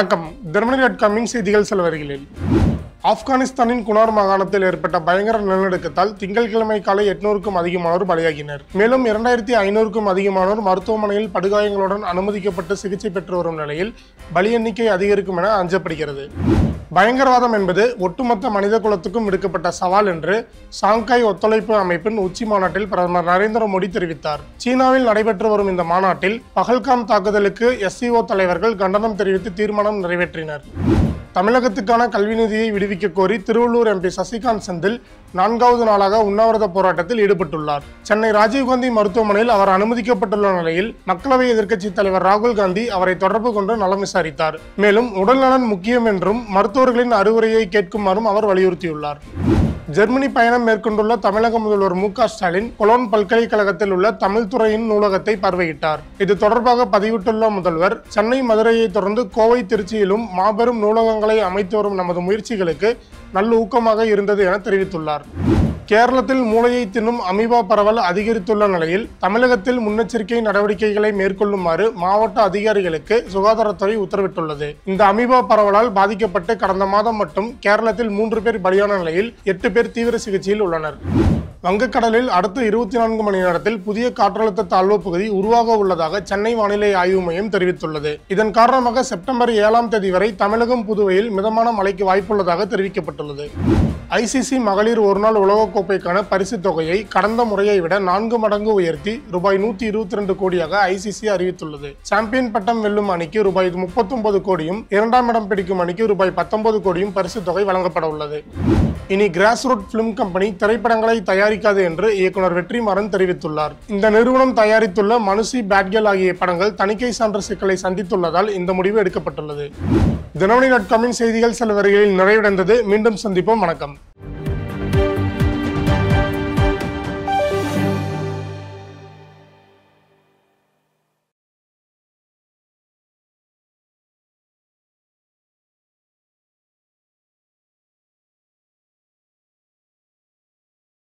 வணக்கம். தினமணி.com செய்திகள் சில வரிகளில். ஆப்கானிஸ்தானின் குனார் மாகாணத்தில் ஏற்பட்ட பயங்கர நிலநடுக்கத்தால் திங்கட்கிழமை காலை 800க்கும் அதிகமானோர் பலியாகினர். மேலும் 2500க்கும் அதிகமானோர் மருத்துவமனையில் படுகாயங்களுடன் அனுமதிக்கப்பட்டு சிகிச்சை பெற்று வரும் நிலையில் பலி எண்ணிக்கை அதிகரிக்கும் என அஞ்சப்படுகிறது. பயங்கரவாதம் என்பது ஒட்டுமொத்த மனித குலத்துக்கும் விடுக்கப்பட்ட சவால் என்று ஷாங்காய் ஒத்துழைப்பு அமைப்பின் உச்சி மாநாட்டில் பிரதமர் நரேந்திர மோடி தெரிவித்தார். சீனாவில் நடைபெற்று வரும் இந்த மாநாட்டில் பஹல்காம் தாக்குதலுக்கு SCO தலைவர்கள் கண்டனம் தெரிவித்து தீர்மானம் நிறைவேற்றினர். தமிழகத்துக்கான கல்வி நிதியை விடுவிக்க கோரி திருவள்ளூர் MP சசிகாந்த் செந்தில் 4வது நாளாக உண்ணாவிரத போராட்டத்தில் ஈடுபட்டுள்ளார். சென்னை ராஜீவ்காந்தி மருத்துவமனையில் அவர் அனுமதிக்கப்பட்டுள்ள நிலையில் மக்களவை எதிர்க்கட்சித் தலைவர் ராகுல் காந்தி அவரை தொடர்பு கொண்டு நலம் விசாரித்தார். மேலும் உடல்நலன் முக்கியம் என்றும் மருத்துவர்களின் அறிவுரையை கேட்குமாறும் அவர் வலியுறுத்தியுள்ளார். ஜெர்மனி பயணம் மேற்கொண்டுள்ள தமிழக முதல்வர் மு.க. ஸ்டாலின் கொலோன் பல்கலைக்கழகத்தில் உள்ள தமிழ் துறையின் நூலகத்தை பார்வையிட்டார். இது தொடர்பாக பதிவிட்டுள்ள முதல்வர், சென்னை மதுரையை தொடர்ந்து கோவை திருச்சியிலும் மாபெரும் நூலகங்களை அமைத்து வரும் நமது முயற்சிகளுக்கு நல்ல ஊக்கமாக இருந்தது என தெரிவித்துள்ளார். கேரளத்தில் மூளையை தின்னும் அமீபா பரவல் அதிகரித்துள்ள நிலையில் தமிழகத்தில் முன்னெச்சரிக்கை நடவடிக்கைகளை மேற்கொள்ளுமாறு மாவட்ட அதிகாரிகளுக்கு சுகாதாரத்துறை உத்தரவிட்டுள்ளது. இந்த அமீபா பரவலால் பாதிக்கப்பட்டு கடந்த மாதம் மட்டும் கேரளத்தில் 3 பேர் பலியான நிலையில் 8 பேர் தீவிர சிகிச்சையில் உள்ளனர். வங்கக்கடலில் அடுத்த 24 மணி நேரத்தில் புதிய காற்றழுத்த தாழ்வு பகுதி உருவாக உள்ளதாக சென்னை வானிலை ஆய்வு மையம் தெரிவித்துள்ளது. இதன் காரணமாக செப்டம்பர் 7ஆம் தேதி வரை தமிழகம், புதுவையில் மிதமான மழைக்கு வாய்ப்புள்ளதாக தெரிவிக்கப்பட்டுள்ளது. ICC மகளிர் ஒருநாள் உலகக்கோப்பைக்கான பரிசு தொகையை கடந்த முறையை விட 4 மடங்கு உயர்த்தி ரூபாய் 122 கோடியாக ICC அறிவித்துள்ளது. சாம்பியன் பட்டம் வெல்லும் அணிக்கு ரூபாய் 39 கோடியும், 2ஆம் இடம் பிடிக்கும் அணிக்கு ரூபாய் 19 கோடியும் பரிசு தொகை வழங்கப்பட உள்ளது. இனி கிராஸ் ரூட் பிலிம் கம்பெனி திரைப்படங்களை தயாரிக்காது என்று இயக்குனர் வெற்றிமாறன் தெரிவித்துள்ளார். இந்த நிறுவனம் தயாரித்துள்ள மனுஷி, பேட்கேர்ள் ஆகிய படங்கள் தணிக்கை சான்று சிக்கலை சந்தித்துள்ளதால் இந்த முடிவு எடுக்கப்பட்டுள்ளது. தினமணி.com செய்திகள் சில வரிகளில் நிறைவடைந்தது. மீண்டும் சந்திப்போம். வணக்கம்.